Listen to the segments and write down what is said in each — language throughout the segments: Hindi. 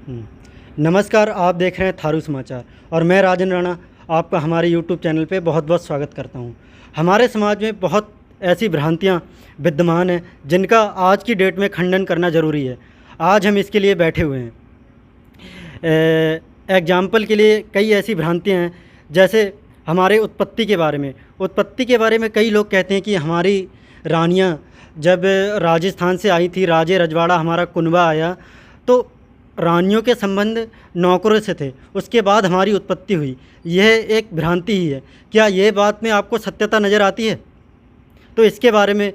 नमस्कार, आप देख रहे हैं थारू समाचार और मैं राजन राणा आपका हमारे यूट्यूब चैनल पे बहुत बहुत स्वागत करता हूँ। हमारे समाज में बहुत ऐसी भ्रांतियाँ विद्यमान हैं जिनका आज की डेट में खंडन करना ज़रूरी है। आज हम इसके लिए बैठे हुए हैं। एग्जाम्पल के लिए कई ऐसी भ्रांतियाँ हैं, जैसे हमारे उत्पत्ति के बारे में कई लोग कहते हैं कि हमारी रानियाँ जब राजस्थान से आई थी, राजे रजवाड़ा हमारा कुनबा आया, तो रानियों के संबंध नौकरों से थे, उसके बाद हमारी उत्पत्ति हुई। यह एक भ्रांति ही है। क्या ये बात में आपको सत्यता नज़र आती है? तो इसके बारे में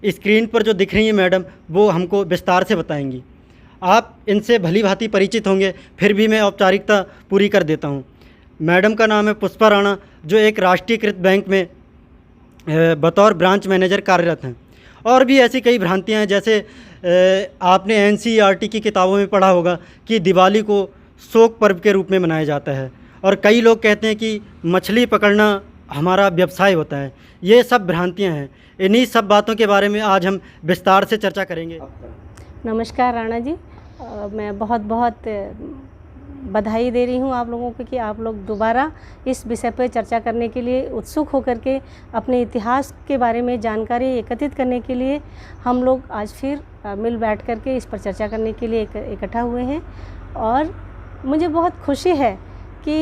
स्क्रीन पर जो दिख रही है मैडम, वो हमको विस्तार से बताएंगी। आप इनसे भली भांति परिचित होंगे, फिर भी मैं औपचारिकता पूरी कर देता हूँ। मैडम का नाम है पुष्पा राणा, जो एक राष्ट्रीयकृत बैंक में बतौर ब्रांच मैनेजर कार्यरत हैं। और भी ऐसी कई भ्रांतियाँ हैं, जैसे आपने NCERT की किताबों में पढ़ा होगा कि दिवाली को शोक पर्व के रूप में मनाया जाता है, और कई लोग कहते हैं कि मछली पकड़ना हमारा व्यवसाय होता है। ये सब भ्रांतियाँ हैं। इन्हीं सब बातों के बारे में आज हम विस्तार से चर्चा करेंगे। नमस्कार राणा जी, मैं बहुत बहुत बधाई दे रही हूँ आप लोगों को कि आप लोग दोबारा इस विषय पर चर्चा करने के लिए उत्सुक होकर के अपने इतिहास के बारे में जानकारी एकत्रित करने के लिए हम लोग आज फिर मिल बैठ कर के इस पर चर्चा करने के लिए इकट्ठा हुए हैं। और मुझे बहुत खुशी है कि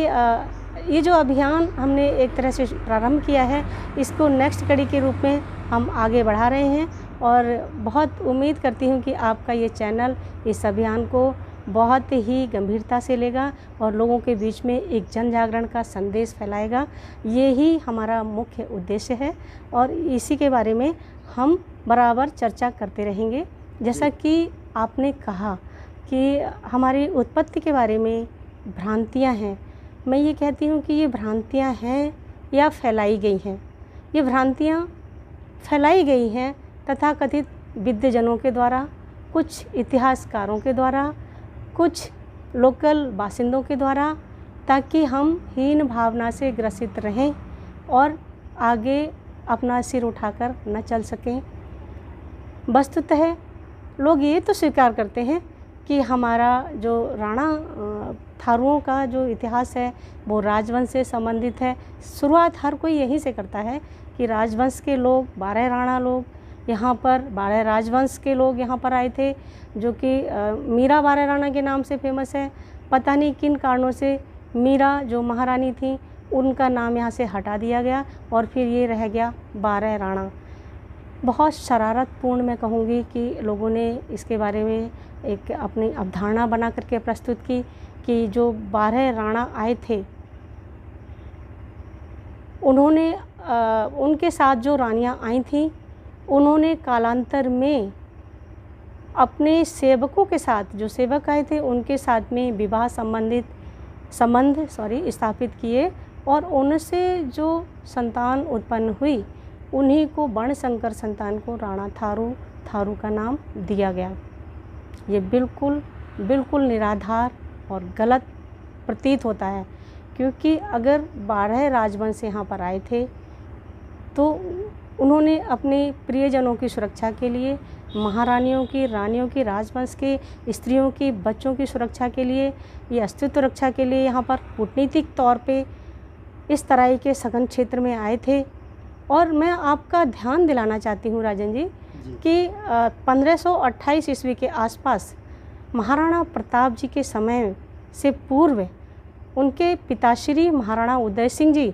ये जो अभियान हमने एक तरह से प्रारंभ किया है, इसको नेक्स्ट कड़ी के रूप में हम आगे बढ़ा रहे हैं। और बहुत उम्मीद करती हूँ कि आपका ये चैनल इस अभियान को बहुत ही गंभीरता से लेगा और लोगों के बीच में एक जन जागरण का संदेश फैलाएगा। ये ही हमारा मुख्य उद्देश्य है और इसी के बारे में हम बराबर चर्चा करते रहेंगे। जैसा कि आपने कहा कि हमारी उत्पत्ति के बारे में भ्रांतियाँ हैं, मैं ये कहती हूँ कि ये भ्रांतियाँ हैं या फैलाई गई हैं। ये भ्रांतियाँ फैलाई गई हैं तथाकथित विद्वजनों के द्वारा, कुछ इतिहासकारों के द्वारा, कुछ लोकल बासिंदों के द्वारा, ताकि हम हीन भावना से ग्रसित रहें और आगे अपना सिर उठाकर न चल सकें। वस्तुतः लोग ये तो स्वीकार करते हैं कि हमारा जो राणा थारुओं का जो इतिहास है वो राजवंश से संबंधित है। शुरुआत हर कोई यहीं से करता है कि राजवंश के लोग, 12 राणा लोग यहाँ पर, 12 राजवंश के लोग यहाँ पर आए थे, जो कि मीरा 12 राणा के नाम से फेमस है। पता नहीं किन कारणों से मीरा जो महारानी थी उनका नाम यहाँ से हटा दिया गया और फिर ये रह गया 12 राणा। बहुत शरारतपूर्ण मैं कहूँगी कि लोगों ने इसके बारे में एक अपनी अवधारणा बना करके प्रस्तुत की कि जो 12 राणा आए थे उन्होंने उनके साथ जो रानियाँ आई थीं उन्होंने कालांतर में अपने सेवकों के साथ, जो सेवक आए थे उनके साथ में विवाह संबंध स्थापित किए और उनसे जो संतान उत्पन्न हुई उन्हीं को वर्णशंकर संतान को राणा थारू का नाम दिया गया। ये बिल्कुल निराधार और गलत प्रतीत होता है, क्योंकि अगर 12 राजवंश यहाँ पर आए थे तो उन्होंने अपने प्रियजनों की सुरक्षा के लिए, महारानियों की, रानियों की, राजवंश के स्त्रियों की, बच्चों की सुरक्षा के लिए, ये अस्तित्व रक्षा के लिए यहाँ पर कूटनीतिक तौर पे इस तराई के सघन क्षेत्र में आए थे। और मैं आपका ध्यान दिलाना चाहती हूँ राजन जी कि 1528 ईस्वी के आसपास महाराणा प्रताप जी के समय से पूर्व उनके पिताश्री महाराणा उदय सिंह जी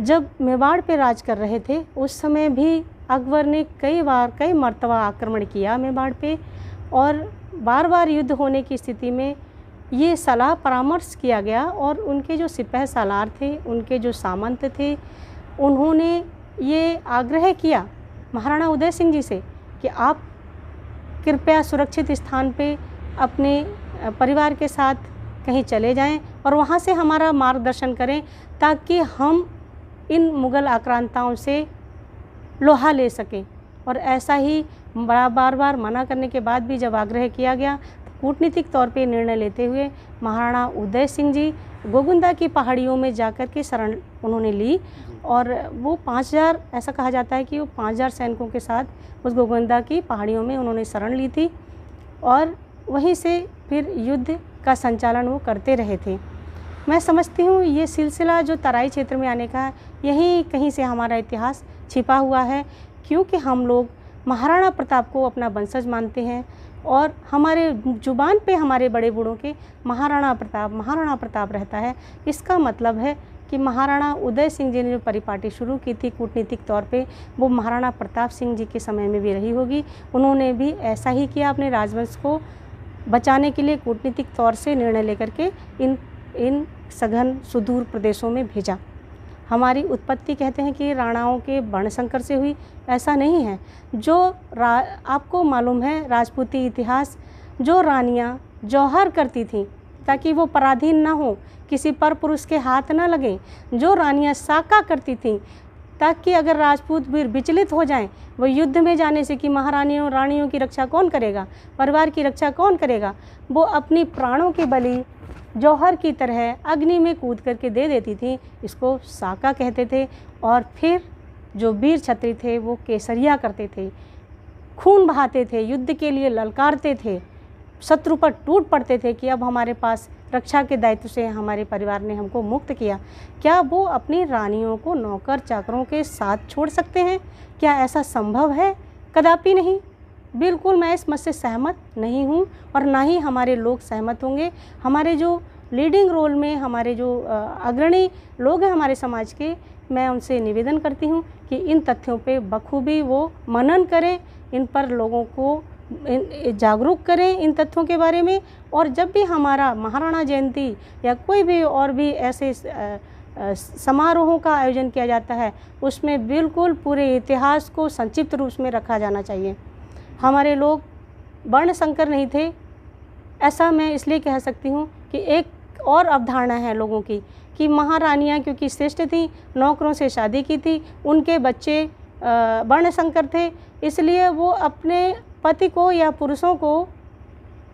जब मेवाड़ पे राज कर रहे थे, उस समय भी अकबर ने कई मर्तबा आक्रमण किया मेवाड़ पे, और बार बार युद्ध होने की स्थिति में ये सलाह परामर्श किया गया और उनके जो सिपह सालार थे, उनके जो सामंत थे, उन्होंने ये आग्रह किया महाराणा उदय सिंह जी से कि आप कृपया सुरक्षित स्थान पे अपने परिवार के साथ कहीं चले जाएं और वहाँ से हमारा मार्गदर्शन करें, ताकि हम इन मुग़ल आक्रांताओं से लोहा ले सकें। और ऐसा ही बार बार मना करने के बाद भी जब आग्रह किया गया तो कूटनीतिक तौर पे निर्णय लेते हुए महाराणा उदय सिंह जी गोगुंदा की पहाड़ियों में जाकर के शरण उन्होंने ली। और वो 5000, ऐसा कहा जाता है कि वो 5000 सैनिकों के साथ उस गोगुंदा की पहाड़ियों में उन्होंने शरण ली थी और वहीं से फिर युद्ध का संचालन वो करते रहे थे। मैं समझती हूँ ये सिलसिला जो तराई क्षेत्र में आने का है, यहीं कहीं से हमारा इतिहास छिपा हुआ है, क्योंकि हम लोग महाराणा प्रताप को अपना वंशज मानते हैं और हमारे जुबान पे हमारे बड़े बूढ़ों के महाराणा प्रताप रहता है। इसका मतलब है कि महाराणा उदय सिंह जी ने जो परिपाटी शुरू की थी कूटनीतिक तौर पे, वो महाराणा प्रताप सिंह जी के समय में भी रही होगी। उन्होंने भी ऐसा ही किया, अपने राजवंश को बचाने के लिए कूटनीतिक तौर से निर्णय लेकर के इन सघन सुदूर प्रदेशों में भेजा। हमारी उत्पत्ति कहते हैं कि राणाओं के वर्णशंकर से हुई, ऐसा नहीं है। जो आपको मालूम है राजपूती इतिहास, जो रानियां जौहर करती थीं ताकि वो पराधीन ना हो, किसी पर पुरुष के हाथ ना लगें, जो रानियां साका करती थीं ताकि अगर राजपूत वीर विचलित हो जाएं, वो युद्ध में जाने से कि महारानियों रानियों की रक्षा कौन करेगा, परिवार की रक्षा कौन करेगा, वो अपनी प्राणों की बलि जौहर की तरह अग्नि में कूद करके दे देती थी। इसको साका कहते थे। और फिर जो वीर क्षत्रिय थे वो केसरिया करते थे, खून बहाते थे, युद्ध के लिए ललकारते थे, शत्रु पर टूट पड़ते थे कि अब हमारे पास रक्षा के दायित्व से हमारे परिवार ने हमको मुक्त किया। क्या वो अपनी रानियों को नौकर चाकरों के साथ छोड़ सकते हैं? क्या ऐसा संभव है? कदापि नहीं। बिल्कुल मैं इस मत से सहमत नहीं हूँ और ना ही हमारे लोग सहमत होंगे। हमारे जो लीडिंग रोल में हमारे जो अग्रणी लोग हैं हमारे समाज के, मैं उनसे निवेदन करती हूँ कि इन तथ्यों पे बखूबी वो मनन करें, इन पर लोगों को जागरूक करें इन तथ्यों के बारे में। और जब भी हमारा महाराणा जयंती या कोई भी और भी ऐसे समारोहों का आयोजन किया जाता है, उसमें बिल्कुल पूरे इतिहास को संक्षिप्त रूप में रखा जाना चाहिए। हमारे लोग वर्ण संकर नहीं थे, ऐसा मैं इसलिए कह सकती हूँ कि एक और अवधारणा है लोगों की कि महारानियाँ क्योंकि श्रेष्ठ थीं, नौकरों से शादी की थी, उनके बच्चे वर्ण संकर थे, इसलिए वो अपने पति को या पुरुषों को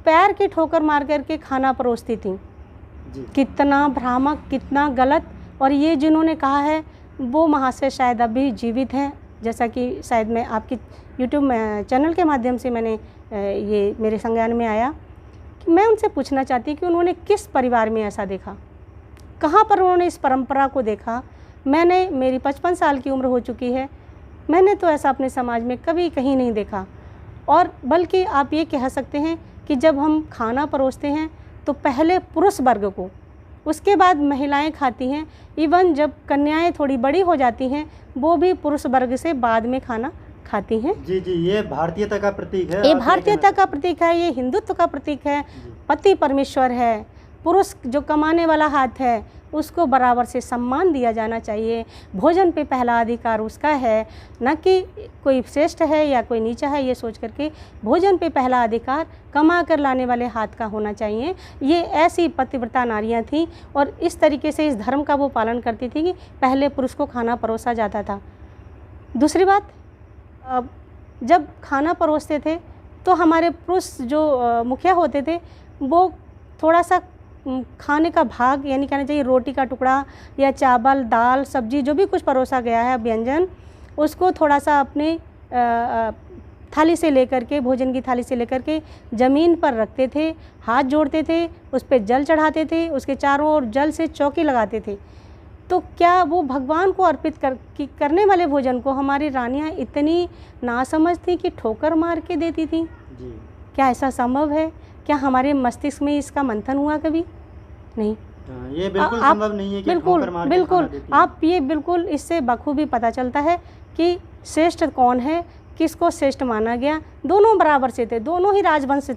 पैर की ठोकर मार करके खाना परोसती थीं। कितना भ्रामक, कितना गलत। और ये जिन्होंने कहा है वो महाशय शायद अभी जीवित हैं, जैसा कि शायद मैं आपकी यूट्यूब चैनल के माध्यम से मैंने ये मेरे संज्ञान में आया कि मैं उनसे पूछना चाहती कि उन्होंने किस परिवार में ऐसा देखा, कहाँ पर उन्होंने इस परंपरा को देखा। मेरी 55 साल की उम्र हो चुकी है, मैंने तो ऐसा अपने समाज में कभी कहीं नहीं देखा। और बल्कि आप ये कह सकते हैं कि जब हम खाना परोसते हैं तो पहले पुरुष वर्ग को, उसके बाद महिलाएं खाती हैं। इवन जब कन्याएं थोड़ी बड़ी हो जाती हैं वो भी पुरुष वर्ग से बाद में खाना खाती हैं। जी जी, ये भारतीयता का प्रतीक है। ये भारतीयता का प्रतीक है, ये हिंदुत्व का प्रतीक है। पति परमेश्वर है, पुरुष जो कमाने वाला हाथ है उसको बराबर से सम्मान दिया जाना चाहिए। भोजन पे पहला अधिकार उसका है, न कि कोई श्रेष्ठ है या कोई नीचा है ये सोच करके। भोजन पे पहला अधिकार कमा कर लाने वाले हाथ का होना चाहिए। ये ऐसी पतिव्रता नारियां थीं और इस तरीके से इस धर्म का वो पालन करती थी कि पहले पुरुष को खाना परोसा जाता था। दूसरी बात, जब खाना परोसते थे तो हमारे पुरुष जो मुखिया होते थे वो थोड़ा सा खाने का भाग, यानी कहना चाहिए रोटी का टुकड़ा या चावल दाल सब्जी जो भी कुछ परोसा गया है व्यंजन, उसको थोड़ा सा अपने थाली से लेकर के, भोजन की थाली से लेकर के ज़मीन पर रखते थे, हाथ जोड़ते थे, उस पर जल चढ़ाते थे, उसके चारों ओर जल से चौकी लगाते थे। तो क्या वो भगवान को अर्पित करने वाले भोजन को हमारी रानियां इतनी नासमझ थी कि ठोकर मार के देती थी? क्या ऐसा संभव है? क्या हमारे मस्तिष्क में इसका मंथन हुआ कभी? नहीं। ये बिल्कुल संभव नहीं है कि ठोकर मार के बिल्कुल खाना देती है। आप ये बिल्कुल इससे बखूबी पता चलता है कि श्रेष्ठ कौन है, किसको श्रेष्ठ माना गया। दोनों बराबर से थे, दोनों ही राजवंश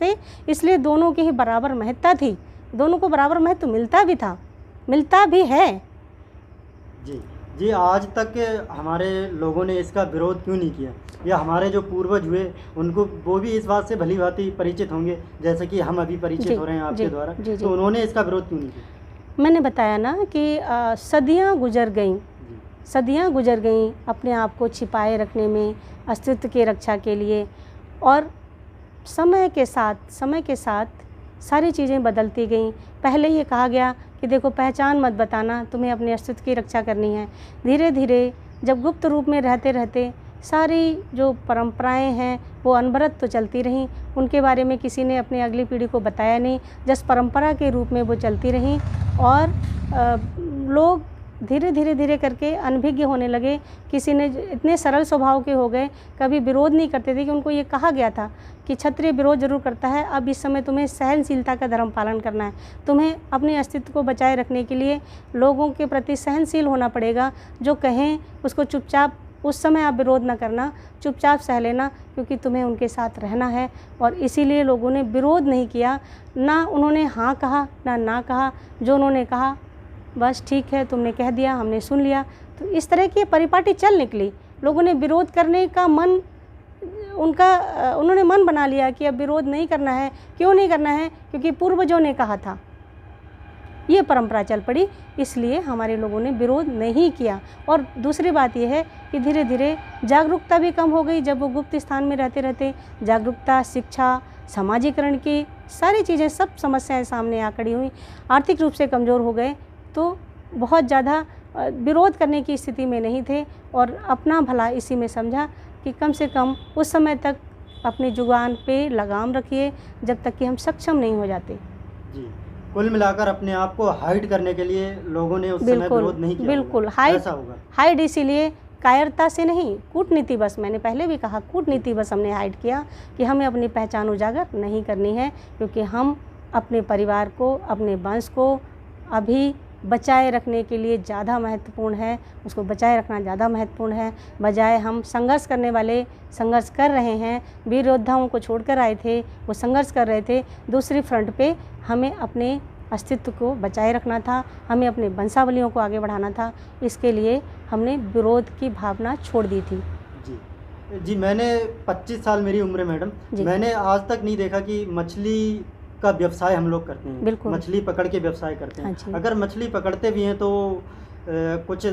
थे, इसलिए दोनों की ही बराबर महत्ता थी, दोनों को बराबर महत्व मिलता भी था, मिलता भी है। जी जी, आज तक हमारे लोगों ने इसका विरोध क्यों नहीं किया? या हमारे जो पूर्वज हुए उनको वो भी इस बात से भली भांति परिचित होंगे जैसे कि हम अभी परिचित हो रहे हैं आपके द्वारा, तो उन्होंने इसका विरोध क्यों नहीं किया? मैंने बताया ना कि सदियां गुजर गईं, सदियां गुजर गईं अपने आप को छिपाए रखने में, अस्तित्व की रक्षा के लिए। और समय के साथ सारी चीज़ें बदलती गईं। पहले ये कहा गया कि देखो पहचान मत बताना, तुम्हें अपने अस्तित्व की रक्षा करनी है। धीरे धीरे जब गुप्त रूप में रहते रहते सारी जो परंपराएं हैं वो अनवरत तो चलती रहीं, उनके बारे में किसी ने अपनी अगली पीढ़ी को बताया नहीं, जस्ट परंपरा के रूप में वो चलती रहीं और लोग धीरे धीरे धीरे करके अनभिज्ञ होने लगे। किसी ने इतने सरल स्वभाव के हो गए, कभी विरोध नहीं करते थे कि उनको ये कहा गया था कि क्षत्रिय विरोध जरूर करता है, अब इस समय तुम्हें सहनशीलता का धर्म पालन करना है, तुम्हें अपने अस्तित्व को बचाए रखने के लिए लोगों के प्रति सहनशील होना पड़ेगा, जो कहें उसको चुपचाप उस समय आप विरोध ना करना, चुपचाप सह लेना, क्योंकि तुम्हें उनके साथ रहना है। और इसीलिए लोगों ने विरोध नहीं किया, ना उन्होंने हाँ कहा ना कहा, जो उन्होंने कहा बस ठीक है तुमने कह दिया हमने सुन लिया। तो इस तरह की परिपाटी चल निकली। लोगों ने विरोध करने का मन उन्होंने मन बना लिया कि अब विरोध नहीं करना है। क्यों नहीं करना है? क्योंकि पूर्वजों ने कहा था। ये परंपरा चल पड़ी, इसलिए हमारे लोगों ने विरोध नहीं किया। और दूसरी बात यह है कि धीरे धीरे जागरूकता भी कम हो गई। जब वो गुप्त स्थान में रहते रहते जागरूकता, शिक्षा, समाजीकरण की सारी चीज़ें, सब समस्याएं सामने आ खड़ी हुई। आर्थिक रूप से कमज़ोर हो गए तो बहुत ज़्यादा विरोध करने की स्थिति में नहीं थे और अपना भला इसी में समझा कि कम से कम उस समय तक अपनी जुबान पे लगाम रखिए जब तक कि हम सक्षम नहीं हो जाते। जी, कुल मिलाकर अपने आप को हाइड करने के लिए लोगों ने उस समय विरोध नहीं किया। बिल्कुल हाइड इसीलिए कायरता से नहीं, कूटनीति बस, मैंने पहले भी कहा कूटनीति बस हमने हाइड किया कि हमें अपनी पहचान उजागर नहीं करनी है, क्योंकि हम अपने परिवार को, अपने वंश को अभी बचाए रखने के लिए ज़्यादा महत्वपूर्ण है, उसको बचाए रखना ज़्यादा महत्वपूर्ण है। बजाय हम संघर्ष करने वाले संघर्ष कर रहे हैं, वीर योद्धाओं को छोड़कर आए थे, वो संघर्ष कर रहे थे, दूसरी फ्रंट पे हमें अपने अस्तित्व को बचाए रखना था, हमें अपने वंशावलियों को आगे बढ़ाना था। इसके लिए हमने विरोध की भावना छोड़ दी थी। जी, मैंने 25 साल मेरी उम्र है मैडम, मैंने आज तक नहीं देखा कि मछली का व्यवसाय हम लोग करते हैं। बिल्कुल, मछली पकड़ के व्यवसाय करते हैं। हाँ, अगर मछली पकड़ते भी हैं तो कुछ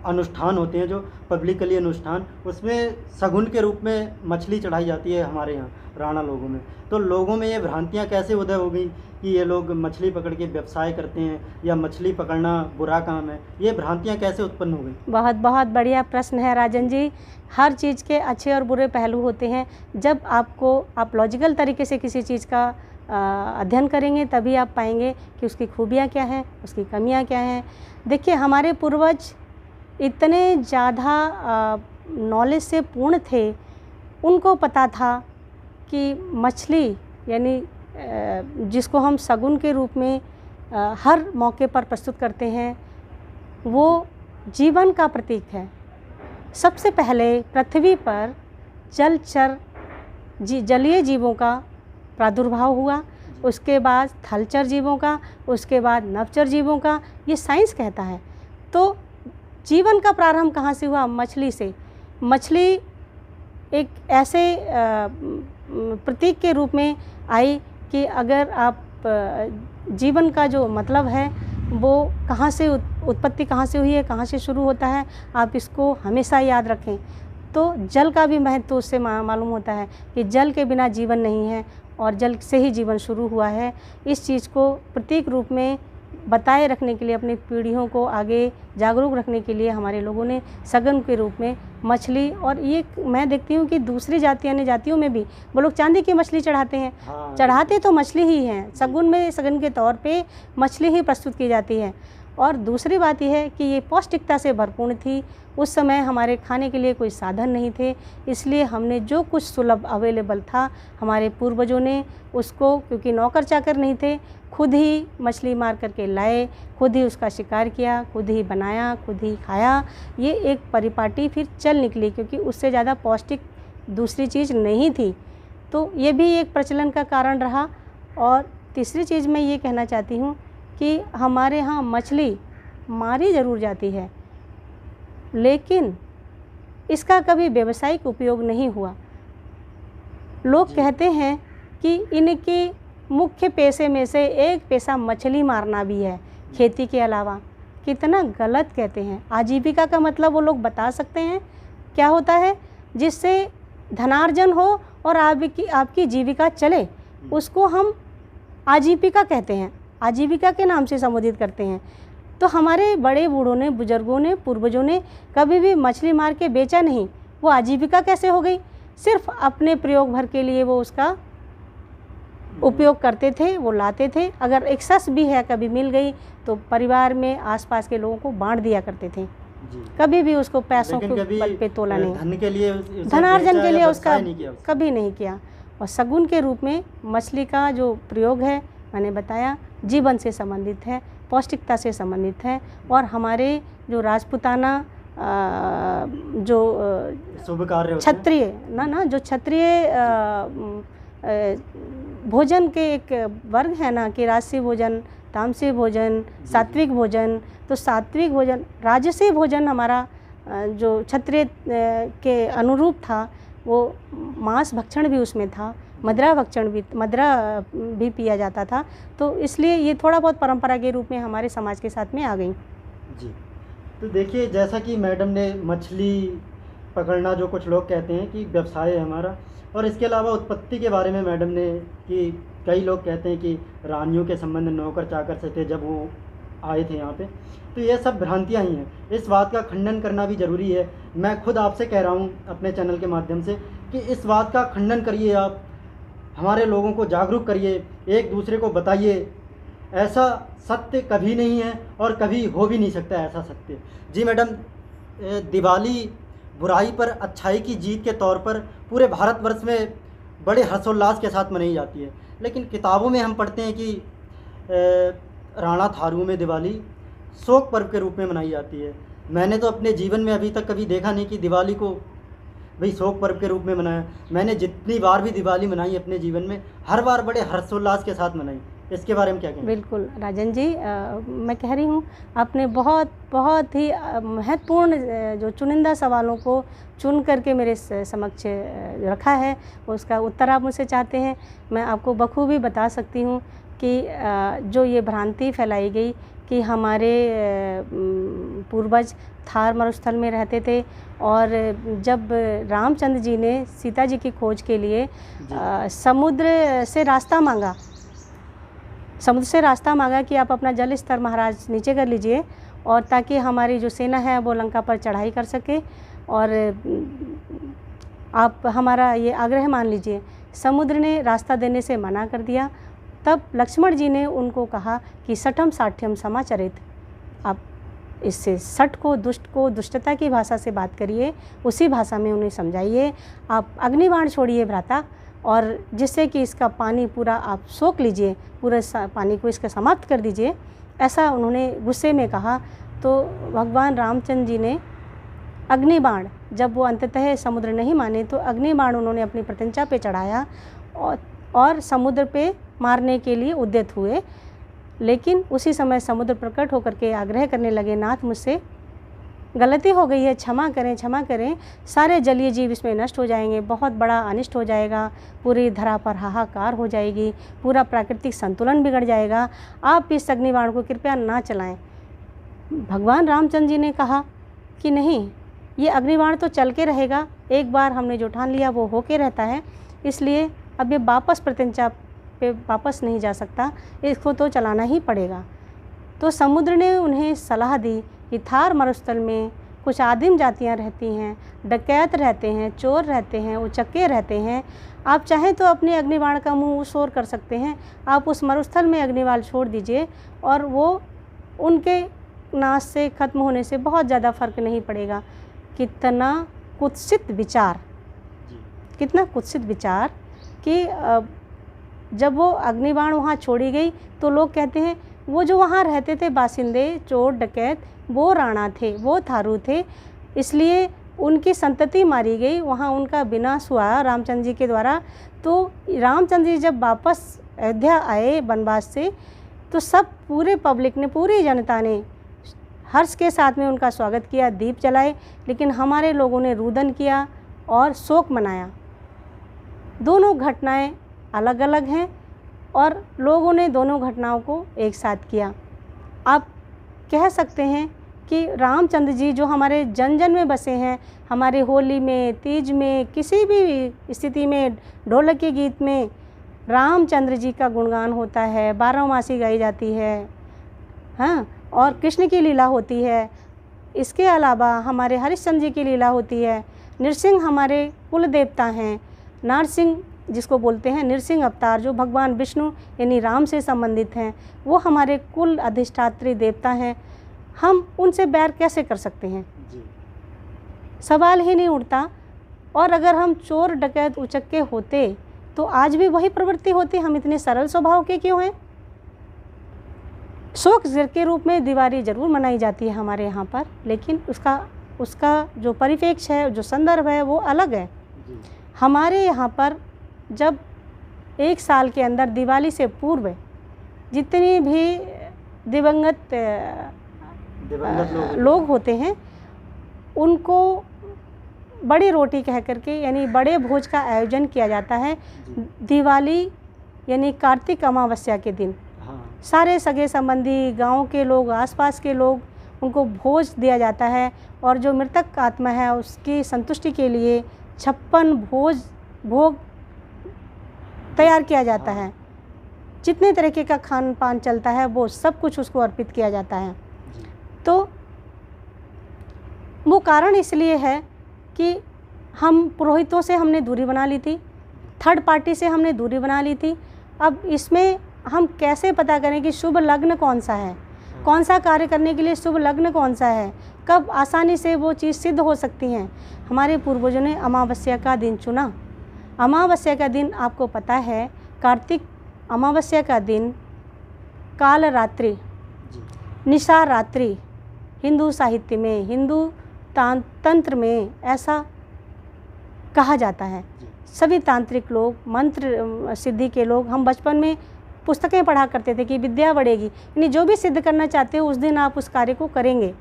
अनुष्ठान होते हैं जो पब्लिकली अनुष्ठान, उसमें शगुन के रूप में मछली चढ़ाई जाती है हमारे यहाँ राणा लोगों में। तो लोगों में ये भ्रांतियाँ कैसे उदय हो गई कि ये लोग मछली पकड़ के व्यवसाय करते हैं या मछली पकड़ना बुरा काम है, ये भ्रांतियाँ कैसे उत्पन्न हो गई? बहुत बहुत बढ़िया प्रश्न है राजन जी। हर चीज़ के अच्छे और बुरे पहलू होते हैं। जब आप लॉजिकल तरीके से किसी चीज़ का अध्ययन करेंगे तभी आप पाएंगे कि उसकी खूबियाँ क्या हैं, उसकी कमियाँ क्या हैं। देखिए, हमारे पूर्वज इतने ज़्यादा नॉलेज से पूर्ण थे, उनको पता था कि मछली यानी जिसको हम शगुन के रूप में हर मौके पर प्रस्तुत करते हैं, वो जीवन का प्रतीक है। सबसे पहले पृथ्वी पर जलचर जलीय जीवों का प्रादुर्भाव हुआ, उसके बाद थलचर जीवों का, उसके बाद नभचर जीवों का, ये साइंस कहता है। तो जीवन का प्रारंभ कहाँ से हुआ? मछली से। मछली एक ऐसे प्रतीक के रूप में आई कि अगर आप जीवन का जो मतलब है वो कहाँ से उत्पत्ति कहाँ से हुई है, कहाँ से शुरू होता है, आप इसको हमेशा याद रखें। तो जल का भी महत्व उससे मालूम होता है कि जल के बिना जीवन नहीं है और जल से ही जीवन शुरू हुआ है। इस चीज़ को प्रतीक रूप में बताए रखने के लिए, अपनी पीढ़ियों को आगे जागरूक रखने के लिए हमारे लोगों ने शगुन के रूप में मछली, और ये मैं देखती हूँ कि दूसरी जातियों में भी वो लोग चांदी की मछली चढ़ाते हैं। हाँ, चढ़ाते तो मछली ही हैं, शगुन में शगुन के तौर पे मछली ही प्रस्तुत की जाती है। और दूसरी बात यह है कि ये पौष्टिकता से भरपूर थी। उस समय हमारे खाने के लिए कोई साधन नहीं थे, इसलिए हमने जो कुछ सुलभ अवेलेबल था, हमारे पूर्वजों ने उसको, क्योंकि नौकर चाकर नहीं थे, खुद ही मछली मार करके लाए, खुद ही उसका शिकार किया, खुद ही बनाया, खुद ही खाया। ये एक परिपाटी फिर चल निकली, क्योंकि उससे ज़्यादा पौष्टिक दूसरी चीज़ नहीं थी। तो ये भी एक प्रचलन का कारण रहा। और तीसरी चीज़ मैं ये कहना चाहती हूँ कि हमारे यहाँ मछली मारी ज़रूर जाती है, लेकिन इसका कभी व्यावसायिक उपयोग नहीं हुआ। लोग कहते हैं कि इनके मुख्य पेशे में से एक पेशा मछली मारना भी है खेती के अलावा। कितना गलत कहते हैं। आजीविका का मतलब वो लोग बता सकते हैं क्या होता है? जिससे धनार्जन हो और आपकी जीविका चले, उसको हम आजीविका कहते हैं, आजीविका के नाम से संबोधित करते हैं। तो हमारे बड़े बूढ़ों ने, बुजुर्गों ने, पूर्वजों ने कभी भी मछली मार के बेचा नहीं। वो आजीविका कैसे हो गई? सिर्फ अपने प्रयोग भर के लिए वो उसका उपयोग करते थे, वो लाते थे। अगर एक्सेस भी है, कभी मिल गई तो परिवार में आसपास के लोगों को बांट दिया करते थे। जी। कभी भी उसको पैसों लेकिन के कभी बल पे तोला नहीं, धन के लिए उसे धनार्जन बेचा के लिए या उसका व्यवसाय नहीं किया उसने। कभी नहीं किया। और सगुन के रूप में मछली का जो प्रयोग है, मैंने बताया, जीवन से संबंधित है, पौष्टिकता से संबंधित है। और हमारे जो राजपूताना जो शुभ कार्य होते हैं। क्षत्रिय ना जो क्षत्रिय भोजन के एक वर्ग है ना कि राजसी भोजन, तामसी भोजन, सात्विक भोजन। तो सात्विक भोजन, राजसी भोजन हमारा जो क्षत्रिय के अनुरूप था, वो मांस भक्षण भी उसमें था, मदिरा भी पिया जाता था। तो इसलिए ये थोड़ा बहुत परंपरा के रूप में हमारे समाज के साथ में आ गई। जी। तो देखिए, जैसा कि मैडम ने मछली पकड़ना, जो कुछ लोग कहते हैं कि व्यवसाय है हमारा, और इसके अलावा उत्पत्ति के बारे में मैडम ने कि कई लोग कहते हैं कि रानियों के संबंध नौकर चाकर से थे जब वो आए थे यहाँ पे। तो ये सब भ्रांतियाँ ही हैं। इस बात का खंडन करना भी ज़रूरी है। मैं खुद आपसे कह रहा हूँ अपने चैनल के माध्यम से कि इस बात का खंडन करिए, आप हमारे लोगों को जागरूक करिए, एक दूसरे को बताइए। ऐसा सत्य कभी नहीं है और कभी हो भी नहीं सकता ऐसा सत्य। जी मैडम, दिवाली बुराई पर अच्छाई की जीत के तौर पर पूरे भारतवर्ष में बड़े हर्षोल्लास के साथ मनाई जाती है, लेकिन किताबों में हम पढ़ते हैं कि राणा थारू में दिवाली शोक पर्व के रूप में मनाई जाती है। मैंने तो अपने जीवन में अभी तक कभी देखा नहीं कि दिवाली को भाई शोक पर्व के रूप में मनाया। मैंने जितनी बार भी दिवाली मनाई अपने जीवन में, हर बार बड़े हर्षोल्लास के साथ मनाई। इसके बारे में क्या कहेंगे? बिल्कुल राजन जी, मैं कह रही हूँ, आपने बहुत बहुत ही महत्वपूर्ण जो चुनिंदा सवालों को चुन करके मेरे समक्ष रखा है, उसका उत्तर आप मुझसे चाहते हैं। मैं आपको बखूबी बता सकती हूँ कि जो ये भ्रांति फैलाई गई कि हमारे पूर्वज थार मरुस्थल में रहते थे, और जब रामचंद्र जी ने सीता जी की खोज के लिए समुद्र से रास्ता मांगा कि आप अपना जल स्तर महाराज नीचे कर लीजिए, और ताकि हमारी जो सेना है वो लंका पर चढ़ाई कर सके, और आप हमारा ये आग्रह मान लीजिए। समुद्र ने रास्ता देने से मना कर दिया। तब लक्ष्मण जी ने उनको कहा कि सठम साठ्यम समाचरित, आप इससे सठ को, दुष्ट को दुष्टता की भाषा से बात करिए, उसी भाषा में उन्हें समझाइए। आप अग्निबाण छोड़िए भ्राता, और जिससे कि इसका पानी पूरा आप सोख लीजिए, पूरे पानी को इसका समाप्त कर दीजिए, ऐसा उन्होंने गुस्से में कहा। तो भगवान रामचंद्र जी ने अग्निबाण, जब वो अंततः समुद्र नहीं माने, तो अग्निबाण उन्होंने अपनी प्रत्यंचा पे चढ़ाया और समुद्र पे मारने के लिए उद्यत हुए। लेकिन उसी समय समुद्र प्रकट होकर के आग्रह करने लगे, नाथ मुझसे गलती हो गई है, क्षमा करें, क्षमा करें, सारे जलीय जीव इसमें नष्ट हो जाएंगे, बहुत बड़ा अनिष्ट हो जाएगा, पूरी धरा पर हाहाकार हो जाएगी, पूरा प्राकृतिक संतुलन बिगड़ जाएगा, आप इस अग्निबाण को कृपया ना चलाएं। भगवान रामचंद्र जी ने कहा कि नहीं, ये अग्निबाण तो चल के रहेगा, एक बार हमने जो ठान लिया वो होके रहता है, इसलिए अब ये वापस प्रत्यंचा पे वापस नहीं जा सकता, इसको तो चलाना ही पड़ेगा। तो समुद्र ने उन्हें सलाह दी कि थार मरुस्थल में कुछ आदिम जातियां रहती हैं, डकैत रहते हैं, चोर रहते हैं, उचक्के रहते हैं, आप चाहें तो अपने अग्निबाण का मुंह उस ओर कर सकते हैं, आप उस मरुस्थल में अग्निबाण छोड़ दीजिए, और वो उनके नाश से ख़त्म होने से बहुत ज़्यादा फ़र्क नहीं पड़ेगा। कितना कुत्सित विचार कि जब वो अग्निबाण वहाँ छोड़ी गई तो लोग कहते हैं वो जो वहाँ रहते थे बासिंदे, चोर डकैत, वो राणा थे, वो थारू थे, इसलिए उनकी संतति मारी गई, वहाँ उनका विनाश हुआ रामचंद्र जी के द्वारा। तो रामचंद्र जी जब वापस अयोध्या आए वनवास से, तो सब पूरे पब्लिक ने, पूरी जनता ने हर्ष के साथ में उनका स्वागत किया, दीप जलाए, लेकिन हमारे लोगों ने रुदन किया और शोक मनाया। दोनों घटनाएं अलग अलग हैं और लोगों ने दोनों घटनाओं को एक साथ किया। आप कह सकते हैं कि रामचंद्र जी जो हमारे जन जन में बसे हैं, हमारे होली में, तीज में, किसी भी स्थिति में, ढोलक के गीत में रामचंद्र जी का गुणगान होता है, बारहमासी गाई जाती है। हाँ, और कृष्ण की लीला होती है। इसके अलावा हमारे हरिश्चंद्र जी की लीला होती है। नृसिंह हमारे कुल देवता हैं। नारसिंह जिसको बोलते हैं नृसिंह अवतार, जो भगवान विष्णु यानी राम से संबंधित हैं, वो हमारे कुल अधिष्ठात्री देवता हैं। हम उनसे बैर कैसे कर सकते हैं? सवाल ही नहीं उठता। और अगर हम चोर डकैत उचक्के होते तो आज भी वही प्रवृत्ति होती। हम इतने सरल स्वभाव के क्यों हैं? शोक के रूप में दिवाली ज़रूर मनाई जाती है हमारे यहाँ पर, लेकिन उसका जो परिप्रेक्ष्य है, जो संदर्भ है, वो अलग है। हमारे यहाँ पर जब एक साल के अंदर दिवाली से पूर्व जितनी भी दिवंगत लोग होते हैं, उनको बड़ी रोटी कह करके यानी बड़े भोज का आयोजन किया जाता है। दिवाली यानी कार्तिक अमावस्या के दिन सारे सगे संबंधी, गांव के लोग, आसपास के लोग, उनको भोज दिया जाता है। और जो मृतक आत्मा है उसकी संतुष्टि के लिए 56 भोग तैयार किया जाता है। जितने तरीके का खान पान चलता है वो सब कुछ उसको अर्पित किया जाता है। तो वो कारण इसलिए है कि हम पुरोहितों से हमने दूरी बना ली थी, थर्ड पार्टी से हमने दूरी बना ली थी। अब इसमें हम कैसे पता करें कि शुभ लग्न कौन सा है, कौन सा कार्य करने के लिए शुभ लग्न कौन सा है, कब आसानी से वो चीज़ सिद्ध हो सकती हैं? हमारे पूर्वजों ने अमावस्या का दिन चुना। अमावस्या का दिन आपको पता है, कार्तिक अमावस्या का दिन काल रात्रि, निशा रात्रि, हिंदू साहित्य में, हिंदू तंत्र में ऐसा कहा जाता है। सभी तांत्रिक लोग, मंत्र सिद्धि के लोग, हम बचपन में पुस्तकें पढ़ा करते थे कि विद्या बढ़ेगी, यानी जो भी सिद्ध करना चाहते हो उस दिन आप उस कार्य को करेंगे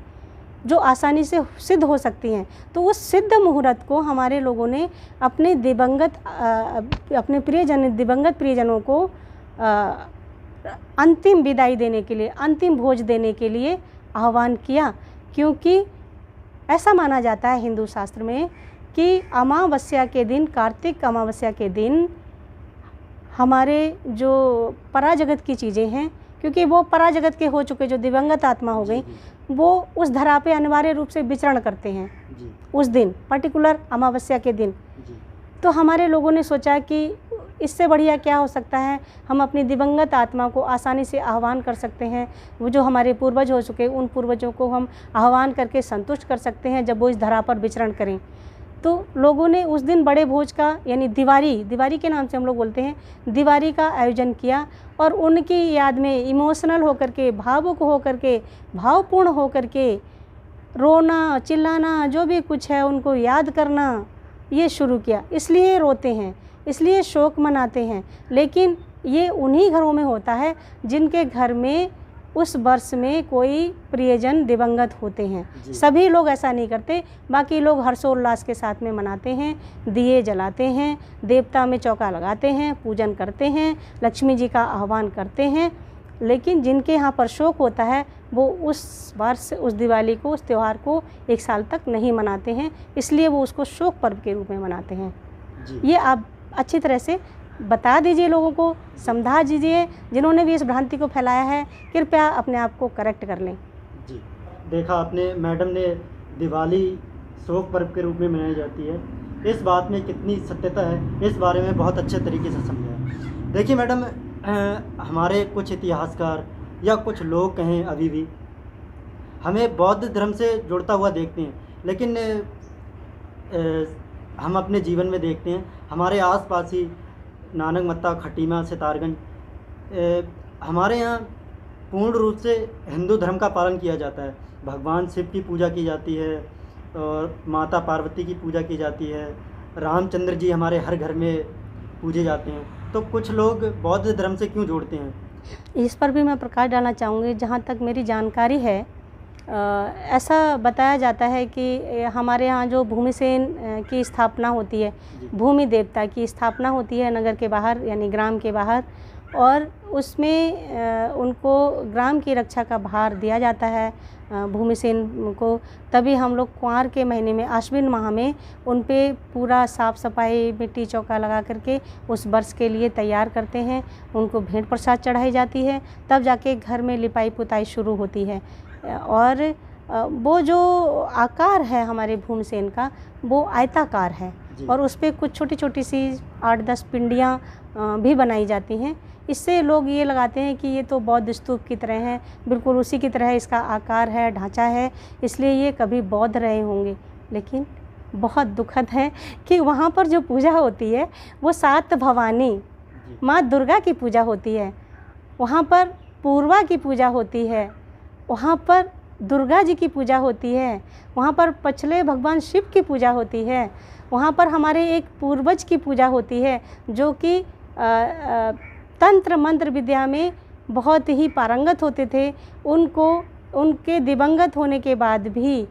जो आसानी से सिद्ध हो सकती हैं। तो उस सिद्ध मुहूर्त को हमारे लोगों ने अपने दिवंगत प्रियजनों को अंतिम विदाई देने के लिए, अंतिम भोज देने के लिए आह्वान किया। क्योंकि ऐसा माना जाता है हिंदू शास्त्र में कि अमावस्या के दिन, कार्तिक अमावस्या के दिन हमारे जो पराजगत की चीज़ें हैं, क्योंकि वो पराजगत के हो चुके जो दिवंगत आत्मा हो गई, वो उस धरा पे अनिवार्य रूप से विचरण करते हैं उस दिन, पर्टिकुलर अमावस्या के दिन। तो हमारे लोगों ने सोचा कि इससे बढ़िया क्या हो सकता है, हम अपनी दिवंगत आत्मा को आसानी से आह्वान कर सकते हैं। वो जो हमारे पूर्वज हो चुके, उन पूर्वजों को हम आह्वान करके संतुष्ट कर सकते हैं जब वो इस धरा पर विचरण करें। तो लोगों ने उस दिन बड़े भोज का, यानी दिवाली के नाम से हम लोग बोलते हैं, दिवाली का आयोजन किया। और उनकी याद में इमोशनल होकर के, भावुक होकर के, भावपूर्ण होकर के रोना, चिल्लाना, जो भी कुछ है उनको याद करना, ये शुरू किया। इसलिए रोते हैं, इसलिए शोक मनाते हैं। लेकिन ये उन्हीं घरों में होता है जिनके घर में उस वर्ष में कोई प्रियजन दिवंगत होते हैं। सभी लोग ऐसा नहीं करते। बाकी लोग हर्षोल्लास के साथ में मनाते हैं, दिए जलाते हैं, देवता में चौका लगाते हैं, पूजन करते हैं, लक्ष्मी जी का आह्वान करते हैं। लेकिन जिनके यहाँ पर शोक होता है वो उस वर्ष, उस दिवाली को, उस त्यौहार को एक साल तक नहीं मनाते हैं। इसलिए वो उसको शोक पर्व के रूप में मनाते हैं। ये आप अच्छी तरह से बता दीजिए, लोगों को समझा दीजिए। जिन्होंने भी इस भ्रांति को फैलाया है, कृपया अपने आप को करेक्ट कर लें। जी, देखा आपने, मैडम ने दिवाली शोक पर्व के रूप में मनाई जाती है, इस बात में कितनी सत्यता है, इस बारे में बहुत अच्छे तरीके से समझाया। देखिए मैडम, हमारे कुछ इतिहासकार या कुछ लोग कहें अभी भी हमें बौद्ध धर्म से जुड़ता हुआ देखते हैं, लेकिन हम अपने जीवन में देखते हैं हमारे आसपास ही नानक मत्ता, खटीमा, सितारगंज, हमारे यहाँ पूर्ण रूप से हिंदू धर्म का पालन किया जाता है। भगवान शिव की पूजा की जाती है और माता पार्वती की पूजा की जाती है। रामचंद्र जी हमारे हर घर में पूजे जाते हैं। तो कुछ लोग बौद्ध धर्म से क्यों जोड़ते हैं? इस पर भी मैं प्रकाश डालना चाहूँगी। जहाँ तक मेरी जानकारी है, ऐसा बताया जाता है कि हमारे यहाँ जो भूमिसेन की स्थापना होती है, भूमि देवता की स्थापना होती है नगर के बाहर, यानी ग्राम के बाहर, और उसमें उनको ग्राम की रक्षा का भार दिया जाता है भूमिसेन को। तभी हम लोग कुंवार के महीने में आश्विन माह में उन पे पूरा साफ़ सफाई मिट्टी चौका लगा करके उस वर्ष के लिए तैयार करते हैं। उनको भेंट प्रसाद चढ़ाई जाती है, तब जाके घर में लिपाई पुताई शुरू होती है। और वो जो आकार है हमारे भूमिसेन का वो आयताकार है और उस पर कुछ छोटी छोटी सी 8-10 पिंडियाँ भी बनाई जाती हैं। इससे लोग ये लगाते हैं कि ये तो बौद्ध स्तूप की तरह है, बिल्कुल उसी की तरह इसका आकार है, ढांचा है, इसलिए ये कभी बौद्ध रहे होंगे। लेकिन बहुत दुखद है कि वहाँ पर जो पूजा होती है वो 7 भवानी माँ दुर्गा की पूजा होती है, वहाँ पर पूर्वा की पूजा होती है, वहाँ पर दुर्गा जी की पूजा होती है, वहाँ पर पछले भगवान शिव की पूजा होती है, वहाँ पर हमारे एक पूर्वज की पूजा होती है जो कि तंत्र मंत्र विद्या में बहुत ही पारंगत होते थे। उनको उनके दिवंगत होने के बाद भी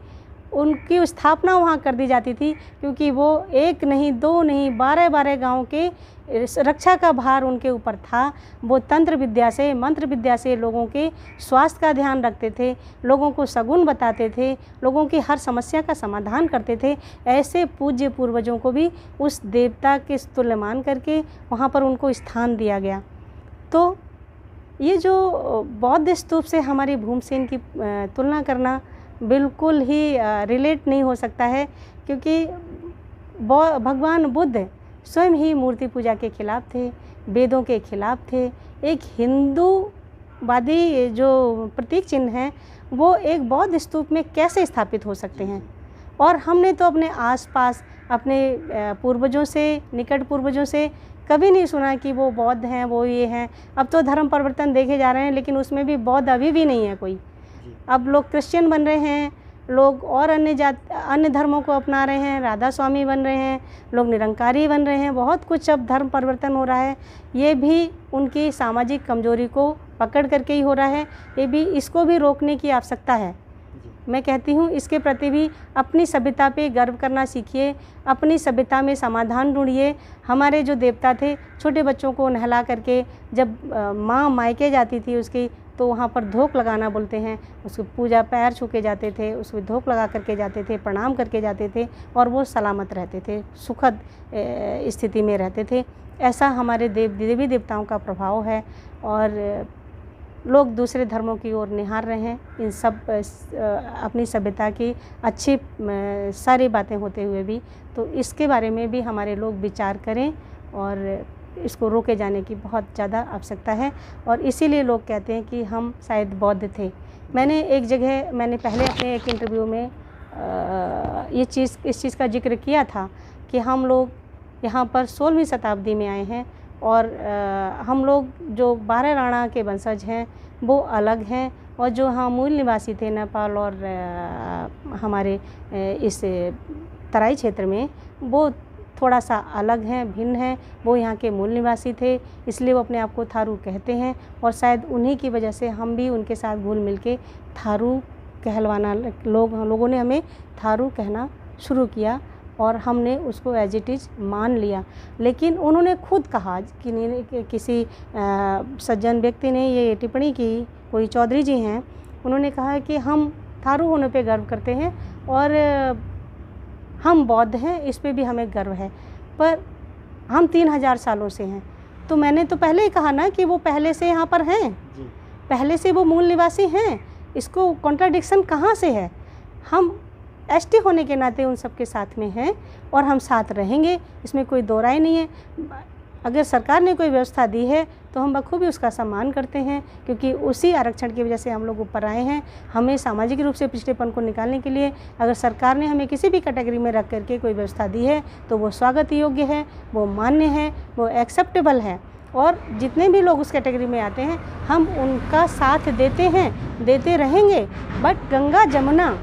उनकी स्थापना वहाँ कर दी जाती थी, क्योंकि वो 1 नहीं 2 नहीं 12 गांव के रक्षा का भार उनके ऊपर था। वो तंत्र विद्या से मंत्र विद्या से लोगों के स्वास्थ्य का ध्यान रखते थे, लोगों को सगुन बताते थे, लोगों की हर समस्या का समाधान करते थे। ऐसे पूज्य पूर्वजों को भी उस देवता के तुल्य मान करके वहाँ पर उनको स्थान दिया गया। तो ये जो बौद्ध स्तूप से हमारी भूमिसेन की तुलना करना बिल्कुल ही रिलेट नहीं हो सकता है, क्योंकि भगवान बुद्ध स्वयं ही मूर्ति पूजा के खिलाफ थे, वेदों के खिलाफ थे। एक हिंदूवादी जो प्रतीक चिन्ह हैं वो एक बौद्ध स्तूप में कैसे स्थापित हो सकते हैं। और हमने तो अपने आसपास अपने पूर्वजों से, निकट पूर्वजों से कभी नहीं सुना कि वो बौद्ध हैं, वो ये हैं। अब तो धर्म परिवर्तन देखे जा रहे हैं, लेकिन उसमें भी बौद्ध अभी भी नहीं है कोई। अब लोग क्रिश्चियन बन रहे हैं, लोग और अन्य धर्मों को अपना रहे हैं, राधा स्वामी बन रहे हैं, लोग निरंकारी बन रहे हैं, बहुत कुछ अब धर्म परिवर्तन हो रहा है। ये भी उनकी सामाजिक कमजोरी को पकड़ करके ही हो रहा है। ये भी, इसको भी रोकने की आवश्यकता है। मैं कहती हूँ इसके प्रति भी अपनी सभ्यता पे गर्व करना सीखिए, अपनी सभ्यता में समाधान ढूंढिए। हमारे जो देवता थे, छोटे बच्चों को नहला करके जब माँ मायके जाती थी उसकी, तो वहाँ पर धोक लगाना बोलते हैं, उसको पूजा पैर छू के जाते थे, उसको धोक लगा करके जाते थे, प्रणाम करके जाते थे और वो सलामत रहते थे, सुखद स्थिति में रहते थे। ऐसा हमारे देवी देवताओं का प्रभाव है और लोग दूसरे धर्मों की ओर निहार रहे हैं। इन सब अपनी सभ्यता की अच्छी सारी बातें होते हुए भी, तो इसके बारे में भी हमारे लोग विचार करें और इसको रोके जाने की बहुत ज़्यादा आवश्यकता है। और इसीलिए लोग कहते हैं कि हम शायद बौद्ध थे। मैंने पहले अपने एक इंटरव्यू में इस चीज़ का जिक्र किया था कि हम लोग यहाँ पर 16वीं शताब्दी में आए हैं और हम लोग जो 12 राणा के वंशज हैं वो अलग हैं, और जो यहाँ मूल निवासी थे नेपाल और हमारे इस तराई क्षेत्र में, वो थोड़ा सा अलग हैं, भिन्न हैं। वो यहाँ के मूल निवासी थे, इसलिए वो अपने आप को थारू कहते हैं और शायद उन्हीं की वजह से हम भी उनके साथ घुल मिल के थारू कहलवाना, लोगों ने हमें थारू कहना शुरू किया और हमने उसको एज इट इज़ मान लिया। लेकिन उन्होंने खुद कहा कि किसी सज्जन व्यक्ति ने ये टिप्पणी की, कोई चौधरी जी हैं, उन्होंने कहा कि हम थारू होने पे गर्व करते हैं और हम बौद्ध हैं, इस पे भी हमें गर्व है, पर हम 3000 सालों से हैं। तो मैंने तो पहले ही कहा ना कि वो पहले से यहाँ पर हैं, पहले से वो मूल निवासी हैं। इसको कॉन्ट्राडिक्शन कहाँ से है? हम एसटी होने के नाते उन सब के साथ में हैं और हम साथ रहेंगे, इसमें कोई दो राय नहीं है। अगर सरकार ने कोई व्यवस्था दी है तो हम बखूबी उसका सम्मान करते हैं, क्योंकि उसी आरक्षण की वजह से हम लोग ऊपर आए हैं। हमें सामाजिक रूप से पिछड़ेपन को निकालने के लिए अगर सरकार ने हमें किसी भी कैटेगरी में रख करके कोई व्यवस्था दी है तो वो स्वागत योग्य है, वो मान्य है, वो एक्सेप्टेबल है। और जितने भी लोग उस कैटेगरी में आते हैं हम उनका साथ देते हैं, देते रहेंगे। बट गंगा जमुना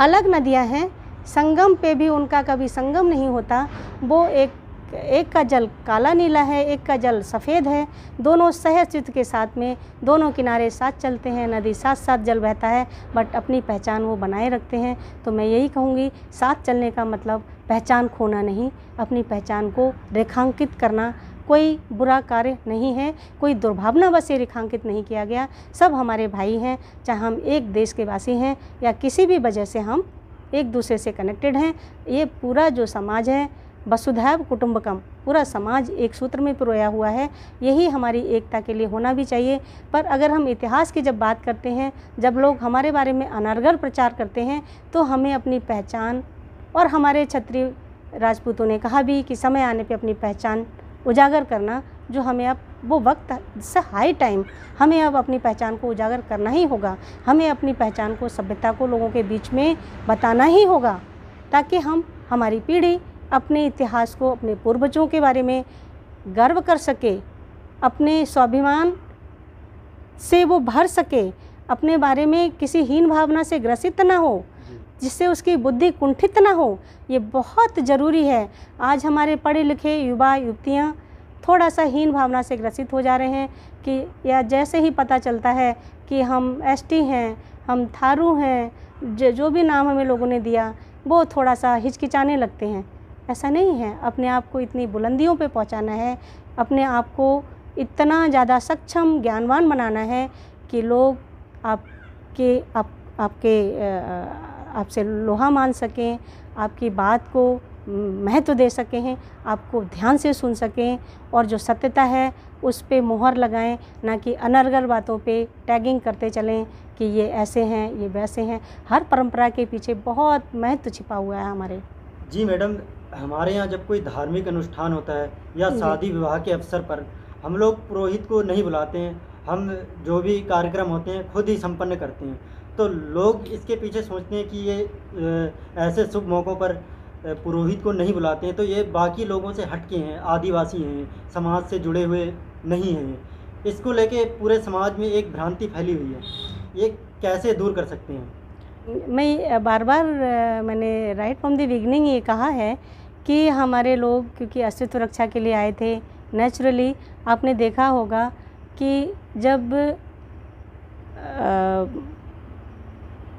अलग नदियाँ हैं, संगम पे भी उनका कभी संगम नहीं होता। वो एक का जल काला नीला है, एक का जल सफ़ेद है, दोनों सहअस्तित्व के साथ में, दोनों किनारे साथ चलते हैं, नदी साथ साथ जल बहता है, बट अपनी पहचान वो बनाए रखते हैं। तो मैं यही कहूँगी, साथ चलने का मतलब पहचान खोना नहीं, अपनी पहचान को रेखांकित करना, कोई बुरा कार्य नहीं है, कोई दुर्भावनावश से रेखांकित नहीं किया गया। सब हमारे भाई हैं, चाहे हम एक देश के वासी हैं या किसी भी वजह से हम एक दूसरे से कनेक्टेड हैं। ये पूरा जो समाज है, वसुधैव कुटुंबकम, पूरा समाज एक सूत्र में पिरोया हुआ है। यही हमारी एकता के लिए होना भी चाहिए। पर अगर हम इतिहास की जब बात करते हैं, जब लोग हमारे बारे में अनर्गल प्रचार करते हैं, तो हमें अपनी पहचान, और हमारे क्षत्रिय राजपूतों ने कहा भी कि समय आने पे अपनी पहचान उजागर करना, जो हमें अब वो वक्त से हाई टाइम, हमें अब अपनी पहचान को उजागर करना ही होगा। हमें अपनी पहचान को, सभ्यता को लोगों के बीच में बताना ही होगा, ताकि हम, हमारी पीढ़ी अपने इतिहास को, अपने पूर्वजों के बारे में गर्व कर सके, अपने स्वाभिमान से वो भर सके, अपने बारे में किसी हीन भावना से ग्रसित ना हो, जिससे उसकी बुद्धि कुंठित ना हो। ये बहुत ज़रूरी है। आज हमारे पढ़े लिखे युवा युवतियाँ थोड़ा सा हीन भावना से ग्रसित हो जा रहे हैं कि या जैसे ही पता चलता है कि हम एसटी हैं, हम थारू हैं, जो भी नाम हमें लोगों ने दिया, वो थोड़ा सा हिचकिचाने लगते हैं। ऐसा नहीं है। अपने आप को इतनी बुलंदियों पे पहुंचाना है, अपने आप को इतना ज़्यादा सक्षम, ज्ञानवान बनाना है कि लोग आपसे लोहा मान सकें, आपकी बात को महत्व दे सकें हैं, आपको ध्यान से सुन सकें, और जो सत्यता है उस पे मोहर लगाएं, ना कि अनर्गल बातों पे टैगिंग करते चलें कि ये ऐसे हैं, ये वैसे हैं। हर परंपरा के पीछे बहुत महत्व छिपा हुआ है हमारे। जी मैडम, हमारे यहाँ जब कोई धार्मिक अनुष्ठान होता है या शादी विवाह के अवसर पर हम लोग पुरोहित को नहीं बुलाते हैं, हम जो भी कार्यक्रम होते हैं खुद ही संपन्न करते हैं। तो लोग इसके पीछे सोचते हैं कि ये ऐसे शुभ मौक़ों पर पुरोहित को नहीं बुलाते हैं तो ये बाकी लोगों से हटके हैं, आदिवासी हैं, समाज से जुड़े हुए नहीं हैं। इसको लेके पूरे समाज में एक भ्रांति फैली हुई है, ये कैसे दूर कर सकते हैं? मैं बार बार मैंने राइट फ्रॉम द बिगनिंग ये कहा है कि हमारे लोग क्योंकि अस्तित्व रक्षा के लिए आए थे। नेचुरली आपने देखा होगा कि जब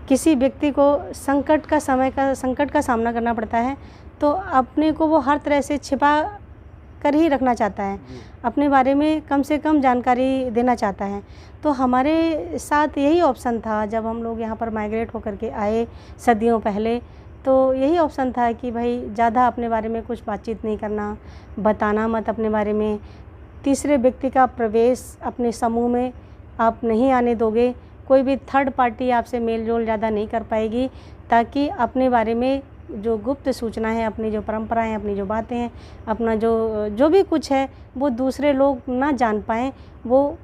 किसी व्यक्ति को संकट का सामना करना पड़ता है, तो अपने को वो हर तरह से छिपा कर ही रखना चाहता है, अपने बारे में कम से कम जानकारी देना चाहता है। तो हमारे साथ यही ऑप्शन था जब हम लोग यहाँ पर माइग्रेट होकर के आए सदियों पहले, तो यही ऑप्शन था कि भाई ज़्यादा अपने बारे में कुछ बातचीत नहीं करना, बताना मत अपने बारे में, तीसरे व्यक्ति का प्रवेश अपने समूह में आप नहीं आने दोगे, कोई भी थर्ड पार्टी आपसे मेल जोल ज़्यादा नहीं कर पाएगी, ताकि अपने बारे में जो गुप्त सूचना है, अपनी जो परंपराएं, अपनी जो बातें हैं, अपना जो भी कुछ है वो दूसरे लोग ना जान पाएँ, वो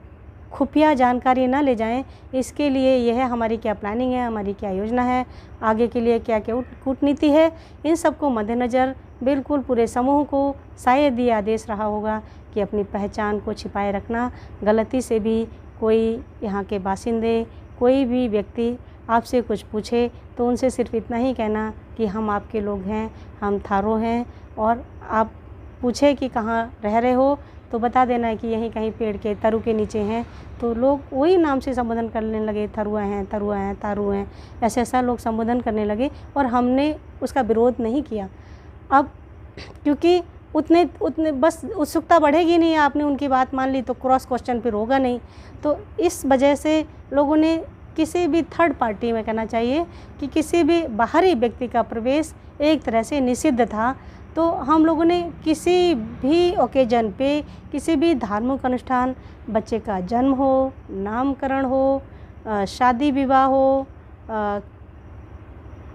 खुफिया जानकारी ना ले जाएं। इसके लिए यह हमारी क्या प्लानिंग है, हमारी क्या योजना है, आगे के लिए क्या क्या कूटनीति है, इन सब को मद्देनज़र बिल्कुल पूरे समूह को शायद ये आदेश रहा होगा कि अपनी पहचान को छिपाए रखना। गलती से भी कोई यहाँ के बासिंदे, कोई भी व्यक्ति आपसे कुछ पूछे तो उनसे सिर्फ इतना ही कहना कि हम आपके लोग हैं, हम थारो हैं, और आप पूछे कि कहाँ रह रहे हो तो बता देना है कि यहीं कहीं पेड़ के तरु के नीचे हैं। तो लोग वही नाम से संबोधन करने लगे, थरुआ हैं, तारू हैं, ऐसा लोग संबोधन करने लगे, और हमने उसका विरोध नहीं किया। अब क्योंकि उतने बस उत्सुकता बढ़ेगी नहीं, आपने उनकी बात मान ली तो क्रॉस क्वेश्चन फिर होगा नहीं। तो इस वजह से लोगों ने किसी भी थर्ड पार्टी में कहना चाहिए कि किसी भी बाहरी व्यक्ति का प्रवेश एक तरह से निषिद्ध था। तो हम लोगों ने किसी भी ओकेजन पे, किसी भी धार्मिक अनुष्ठान, बच्चे का जन्म हो, नामकरण हो, शादी विवाह हो,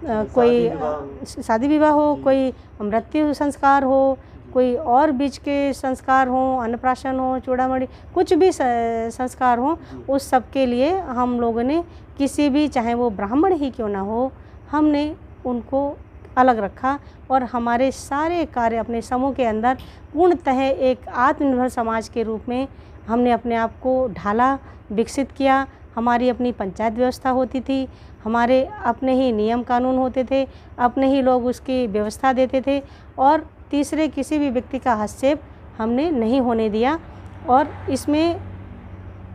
कोई शादी विवाह हो, कोई मृत्यु संस्कार हो, कोई और बीच के संस्कार हों, अन्नप्राशन हो, चूड़ामणि, कुछ भी संस्कार हों, उस सब के लिए हम लोगों ने किसी भी, चाहे वो ब्राह्मण ही क्यों ना हो, हमने उनको अलग रखा, और हमारे सारे कार्य अपने समूह के अंदर पूर्णतः एक आत्मनिर्भर समाज के रूप में हमने अपने आप को ढाला, विकसित किया। हमारी अपनी पंचायत व्यवस्था होती थी, हमारे अपने ही नियम कानून होते थे, अपने ही लोग उसकी व्यवस्था देते थे, और तीसरे किसी भी व्यक्ति का हस्तक्षेप हमने नहीं होने दिया। और इसमें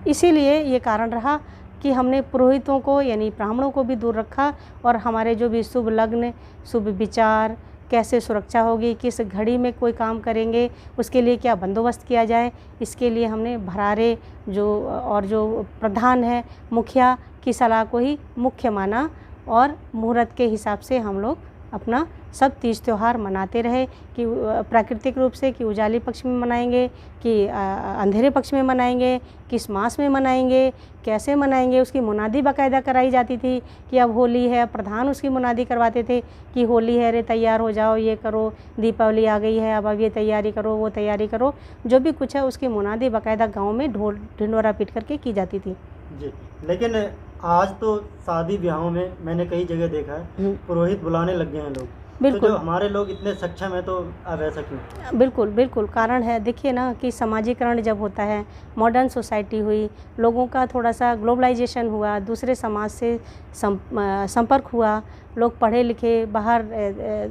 इसीलिए ये कारण रहा कि हमने पुरोहितों को यानी ब्राह्मणों को भी दूर रखा, और हमारे जो भी शुभ लग्न, शुभ विचार, कैसे सुरक्षा होगी, किस घड़ी में कोई काम करेंगे, उसके लिए क्या बंदोबस्त किया जाए, इसके लिए हमने भरारे जो प्रधान है मुखिया की सलाह को ही मुख्य माना और मुहूर्त के हिसाब से हम लोग अपना सब तीज त्यौहार मनाते रहे कि प्राकृतिक रूप से कि उजाले पक्ष में मनाएंगे कि अंधेरे पक्ष में मनाएंगे, किस मास में मनाएंगे, कैसे मनाएंगे, उसकी मुनादी बाकायदा कराई जाती थी कि अब होली है, प्रधान उसकी मुनादी करवाते थे कि होली है रे तैयार हो जाओ, ये करो, दीपावली आ गई है अब ये तैयारी करो, वो तैयारी करो, जो भी कुछ है उसकी मुनादी बाकायदा गाँव में ढोल ढिंढोरा पीट करके की जाती थी। जी, लेकिन आज तो शादी ब्याहों में मैंने कई जगह देखा है पुरोहित बुलाने लग गए हैं लोग। बिल्कुल। तो जो हमारे लोग इतने सक्षम हैं तो अब ऐसा क्यों? बिल्कुल बिल्कुल कारण है। देखिए ना कि समाजीकरण जब होता है, मॉडर्न सोसाइटी हुई, लोगों का थोड़ा सा ग्लोबलाइजेशन हुआ, दूसरे समाज से संपर्क हुआ, लोग पढ़े लिखे बाहर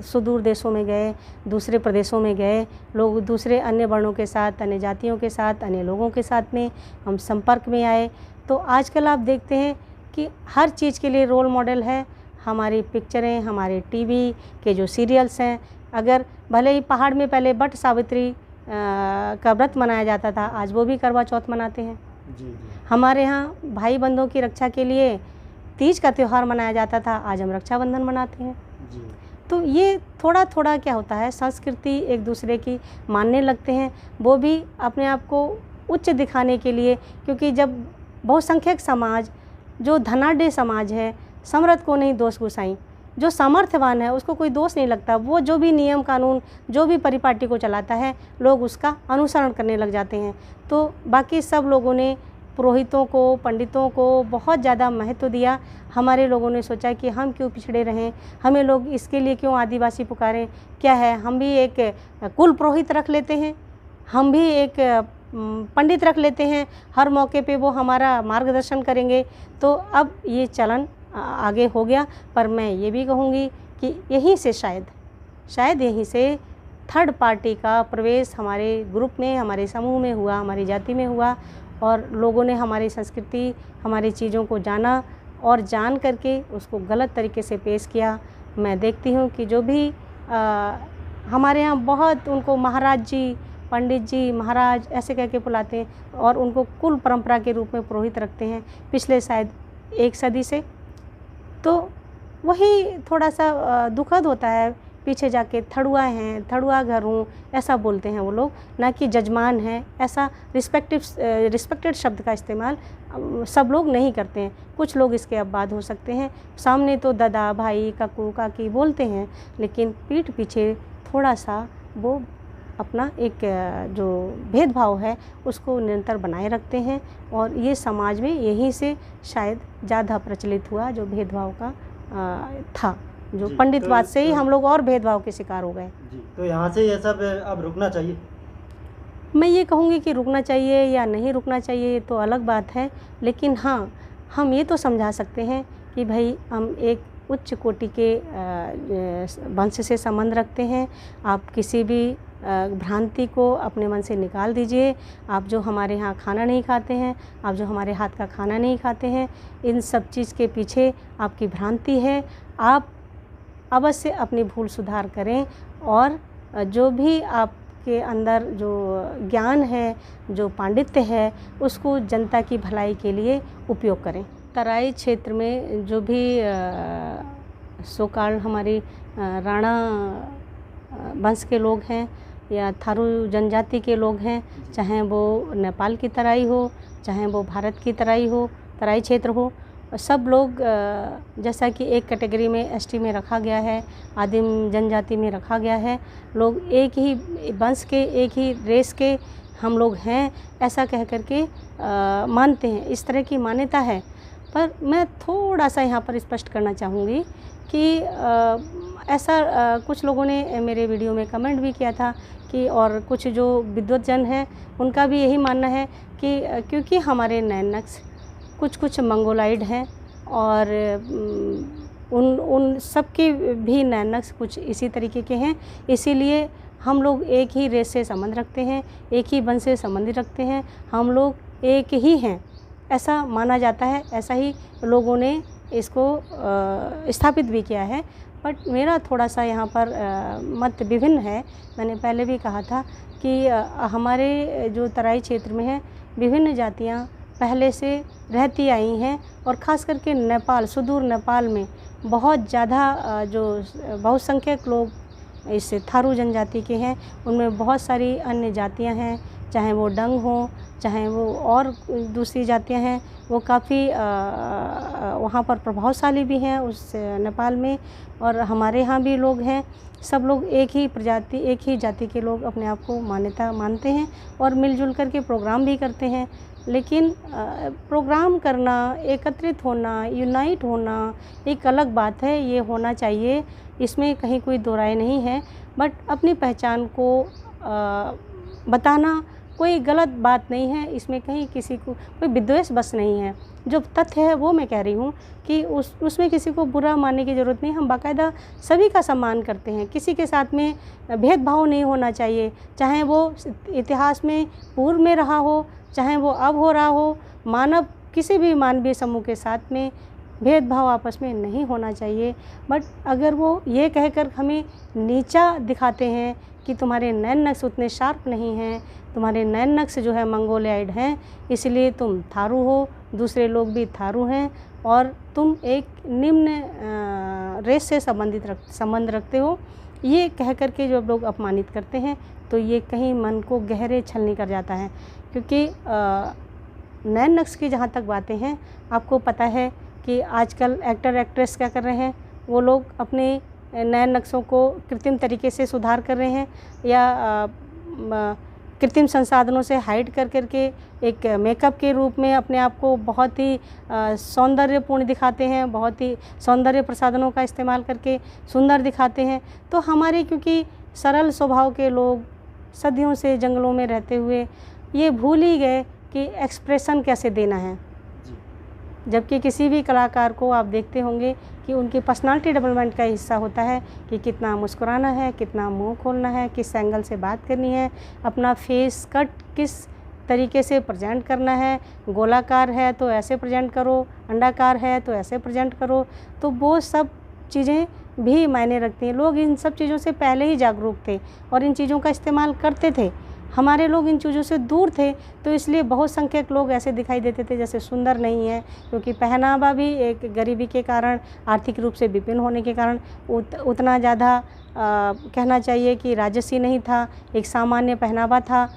सुदूर देशों में गए, दूसरे प्रदेशों में गए, लोग दूसरे अन्य वर्णों के साथ, अन्य जातियों के साथ, अन्य लोगों के साथ में हम संपर्क में आए। तो आजकल आप देखते हैं कि हर चीज़ के लिए रोल मॉडल है हमारी पिक्चरें, हमारे टीवी के जो सीरियल्स हैं। अगर भले ही पहाड़ में पहले बट सावित्री का व्रत मनाया जाता था, आज वो भी करवा चौथ मनाते हैं। जी। हमारे यहाँ भाई बंधों की रक्षा के लिए तीज का त्यौहार मनाया जाता था, आज हम रक्षाबंधन मनाते हैं। जी। तो ये थोड़ा थोड़ा क्या होता है, संस्कृति एक दूसरे की मानने लगते हैं, वो भी अपने आप को उच्च दिखाने के लिए, क्योंकि जब बहुसंख्यक समाज जो धनाढ़ समाज है, समर्थ को नहीं दोष गुसाई, जो सामर्थ्यवान है उसको कोई दोष नहीं लगता, वो जो भी नियम कानून जो भी परिपाटी को चलाता है लोग उसका अनुसरण करने लग जाते हैं। तो बाकी सब लोगों ने पुरोहितों को, पंडितों को बहुत ज़्यादा महत्व दिया। हमारे लोगों ने सोचा कि हम क्यों पिछड़े रहें, हमें लोग इसके लिए क्यों आदिवासी पुकारें, क्या है हम भी एक कुल पुरोहित रख लेते हैं, हम भी एक पंडित रख लेते हैं, हर मौके पे वो हमारा मार्गदर्शन करेंगे। तो अब ये चलन आगे हो गया। पर मैं ये भी कहूँगी कि यहीं से शायद यहीं से थर्ड पार्टी का प्रवेश हमारे ग्रुप में, हमारे समूह में हुआ, हमारी जाति में हुआ और लोगों ने हमारी संस्कृति, हमारी चीज़ों को जाना और जान करके उसको गलत तरीके से पेश किया। मैं देखती हूँ कि जो भी हमारे यहाँ बहुत उनको महाराज जी, पंडित जी, महाराज ऐसे कह के बुलाते हैं और उनको कुल परंपरा के रूप में पुरोहित रखते हैं पिछले शायद 1 सदी से। तो वही थोड़ा सा दुखद होता है, पीछे जाके थड़ुआ हैं, थड़ुआ घर हूँ ऐसा बोलते हैं वो लोग, ना कि जजमान हैं। ऐसा रिस्पेक्टेड शब्द का इस्तेमाल सब लोग नहीं करते हैं। कुछ लोग इसके अपवाद हो सकते हैं, सामने तो दादा, भाई, काकू, काकी बोलते हैं, लेकिन पीठ पीछे थोड़ा सा वो अपना एक जो भेदभाव है उसको निरंतर बनाए रखते हैं। और ये समाज में यहीं से शायद ज़्यादा प्रचलित हुआ जो भेदभाव का था, जो पंडितवाद से ही हम लोग और भेदभाव के शिकार हो गए। जी, तो यहाँ से ये सब अब रुकना चाहिए। मैं ये कहूँगी कि रुकना चाहिए या नहीं रुकना चाहिए ये तो अलग बात है, लेकिन हाँ, हम ये तो समझा सकते हैं कि भाई हम एक उच्च कोटि के वंश से संबंध रखते हैं। आप किसी भी भ्रांति को अपने मन से निकाल दीजिए। आप जो हमारे यहाँ खाना नहीं खाते हैं, आप जो हमारे हाथ का खाना नहीं खाते हैं, इन सब चीज़ के पीछे आपकी भ्रांति है। आप अवश्य अपनी भूल सुधार करें और जो भी आपके अंदर जो ज्ञान है, जो पांडित्य है, उसको जनता की भलाई के लिए उपयोग करें। तराई क्षेत्र में जो भी सोकाल हमारी राणा वंश के लोग हैं या थारू जनजाति के लोग हैं, चाहे वो नेपाल की तराई हो, चाहे वो भारत की तराई हो, तराई क्षेत्र हो, सब लोग जैसा कि एक कैटेगरी में एसटी में रखा गया है, आदिम जनजाति में रखा गया है, लोग एक ही वंश के, एक ही रेस के हम लोग हैं, ऐसा कह कर के मानते हैं। इस तरह की मान्यता है। पर मैं थोड़ा सा यहाँ पर स्पष्ट करना चाहूँगी कि ऐसा कुछ लोगों ने मेरे वीडियो में कमेंट भी किया था कि, और कुछ जो विद्वतजन हैं उनका भी यही मानना है कि क्योंकि हमारे नैन नक्श कुछ मंगोलाइड हैं और उन सब के भी नैन नक्श कुछ इसी तरीके के हैं, इसीलिए हम लोग एक ही रेस से संबंध रखते हैं, एक ही वंश से संबंधित रखते हैं, हम लोग एक ही हैं, ऐसा माना जाता है। ऐसा ही लोगों ने इसको स्थापित भी किया है। बट मेरा थोड़ा सा यहाँ पर मत विभिन्न है। मैंने पहले भी कहा था कि हमारे जो तराई क्षेत्र में है विभिन्न जातियाँ पहले से रहती आई हैं, और ख़ास करके नेपाल, सुदूर नेपाल में बहुत ज़्यादा जो बहुसंख्यक लोग इस थारू जनजाति के हैं, उनमें बहुत सारी अन्य जातियाँ हैं, चाहे वो डंग हों, चाहे वो और दूसरी जातियाँ हैं, वो काफ़ी वहाँ पर प्रभावशाली भी हैं उस नेपाल में। और हमारे यहाँ भी लोग हैं, सब लोग एक ही जाति के लोग अपने आप को मान्यता मानते हैं और मिलजुल कर के प्रोग्राम भी करते हैं। लेकिन प्रोग्राम करना, एकत्रित होना, यूनाइट होना एक अलग बात है, ये होना चाहिए, इसमें कहीं कोई दो राय नहीं है। बट अपनी पहचान को बताना कोई गलत बात नहीं है, इसमें कहीं किसी को कोई विद्वेष बस नहीं है। जो तथ्य है वो मैं कह रही हूँ कि उसमें किसी को बुरा मानने की ज़रूरत नहीं। हम बाकायदा सभी का सम्मान करते हैं, किसी के साथ में भेदभाव नहीं होना चाहिए, चाहे वो इतिहास में पूर्व में रहा हो, चाहे वो अब हो रहा हो। किसी भी मानवीय समूह के साथ में भेदभाव आपस में नहीं होना चाहिए। बट अगर वो ये कहकर हमें नीचा दिखाते हैं कि तुम्हारे नैन नक्श उतने शार्प नहीं हैं, तुम्हारे नैन नक्श जो है मंगोलियाइड हैं, इसलिए तुम थारू हो, दूसरे लोग भी थारू हैं और तुम एक निम्न रेस से संबंध रखते हो, ये कह कर के जो लोग अपमानित करते हैं, तो ये कहीं मन को गहरे छलनी कर जाता है। क्योंकि नैन नक्श की जहाँ तक बातें हैं, आपको पता है कि आजकल एक्टर एक्ट्रेस क्या कर रहे हैं, वो लोग अपने नैन नक्शों को कृत्रिम तरीके से सुधार कर रहे हैं, या कृत्रिम संसाधनों से हाइड कर करके एक मेकअप के रूप में अपने आप को बहुत ही सौंदर्यपूर्ण दिखाते हैं, बहुत ही सौंदर्य प्रसाधनों का इस्तेमाल करके सुंदर दिखाते हैं। तो हमारे क्योंकि सरल स्वभाव के लोग सदियों से जंगलों में रहते हुए ये भूल ही गए कि एक्सप्रेशन कैसे देना है। जबकि किसी भी कलाकार को आप देखते होंगे कि उनकी पर्सनालिटी डेवलपमेंट का हिस्सा होता है कि कितना मुस्कुराना है, कितना मुंह खोलना है, किस एंगल से बात करनी है, अपना फेस कट किस तरीके से प्रेजेंट करना है, गोलाकार है तो ऐसे प्रेजेंट करो, अंडाकार है तो ऐसे प्रेजेंट करो। तो वो सब चीज़ें भी मायने रखती हैं। लोग इन सब चीज़ों से पहले ही जागरूक थे और इन चीज़ों का इस्तेमाल करते थे। हमारे लोग इन चीज़ों से दूर थे, तो इसलिए बहुत संख्यक लोग ऐसे दिखाई देते थे जैसे सुंदर नहीं है, क्योंकि पहनावा भी एक गरीबी के कारण, आर्थिक रूप से विपिन होने के कारण उतना ज़्यादा कहना चाहिए कि राजसी नहीं था, एक सामान्य पहनावा था।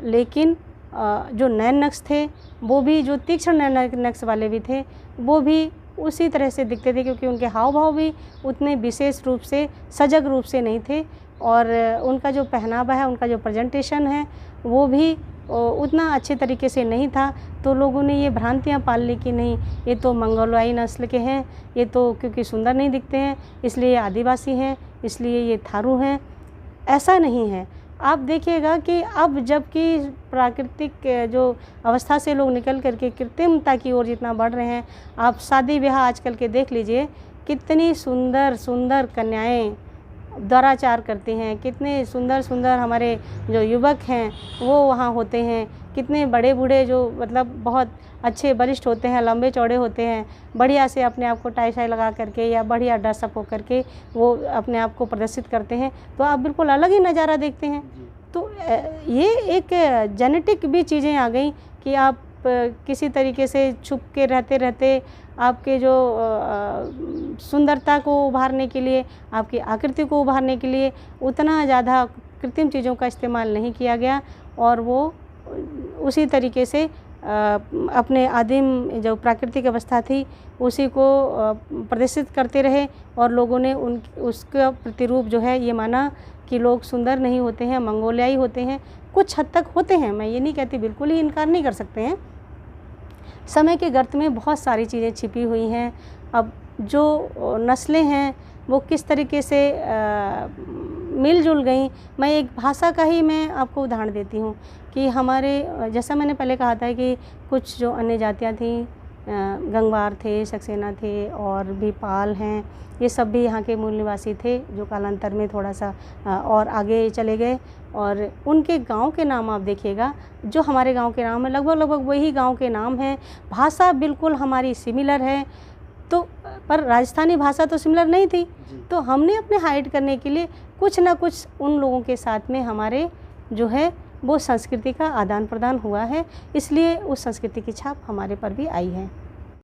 लेकिन जो नैन नक्श थे वो भी, जो तीक्ष्ण नैन नक्श वाले भी थे, वो भी उसी तरह से दिखते थे, क्योंकि उनके हाव भाव भी उतने विशेष रूप से सजग रूप से नहीं थे और उनका जो पहनावा है, उनका जो प्रेजेंटेशन है वो भी उतना अच्छे तरीके से नहीं था। तो लोगों ने ये भ्रांतियाँ पाल ली कि नहीं, ये तो मंगोलियाई नस्ल के हैं, ये तो क्योंकि सुंदर नहीं दिखते हैं इसलिए आदिवासी हैं, इसलिए ये थारू हैं। ऐसा नहीं है। आप देखिएगा कि अब जबकि प्राकृतिक जो अवस्था से लोग निकल करके कृत्रिमता की ओर जितना बढ़ रहे हैं, आप शादी ब्याह आजकल के देख लीजिए, कितनी सुंदर सुंदर कन्याएं दौराचार करती हैं, कितने सुंदर सुंदर हमारे जो युवक हैं वो वहाँ होते हैं, कितने बड़े बूढ़े जो मतलब बहुत अच्छे वरिष्ठ होते हैं, लंबे चौड़े होते हैं, बढ़िया से अपने आप को टाई शाई लगा करके या बढ़िया ड्रेसअप हो करके वो अपने आप को प्रदर्शित करते हैं, तो आप बिल्कुल अलग ही नज़ारा देखते हैं। तो ये एक जेनेटिक भी चीज़ें आ गई कि आप किसी तरीके से छुप के रहते रहते आपके जो सुंदरता को उभारने के लिए, आपकी आकृति को उभारने के लिए उतना ज़्यादा कृत्रिम चीज़ों का इस्तेमाल नहीं किया गया और वो उसी तरीके से अपने आदिम जो प्राकृतिक अवस्था थी उसी को प्रदर्शित करते रहे और लोगों ने उसका प्रतिरूप जो है ये माना कि लोग सुंदर नहीं होते हैं, मंगोलियाई होते हैं। कुछ हद तक होते हैं, मैं ये नहीं कहती, बिल्कुल ही इनकार नहीं कर सकते हैं। समय के गर्त में बहुत सारी चीज़ें छिपी हुई हैं। अब जो नस्लें हैं वो किस तरीके से मिलजुल गई, मैं एक भाषा का ही मैं आपको उदाहरण देती हूँ कि हमारे, जैसा मैंने पहले कहा था कि कुछ जो अन्य जातियाँ थीं, गंगवार थे, सक्सेना थे और भी पाल हैं, ये सब भी यहाँ के मूल निवासी थे जो कालांतर में थोड़ा सा और आगे चले गए। और उनके गांव के नाम आप देखिएगा, जो हमारे गांव के नाम है लगभग वही गांव के नाम हैं, भाषा बिल्कुल हमारी सिमिलर है। तो पर राजस्थानी भाषा तो सिमिलर नहीं थी, तो हमने अपने हाइड करने के लिए कुछ ना कुछ उन लोगों के साथ में हमारे जो है वो संस्कृति का आदान प्रदान हुआ है, इसलिए उस संस्कृति की छाप हमारे पर भी आई है।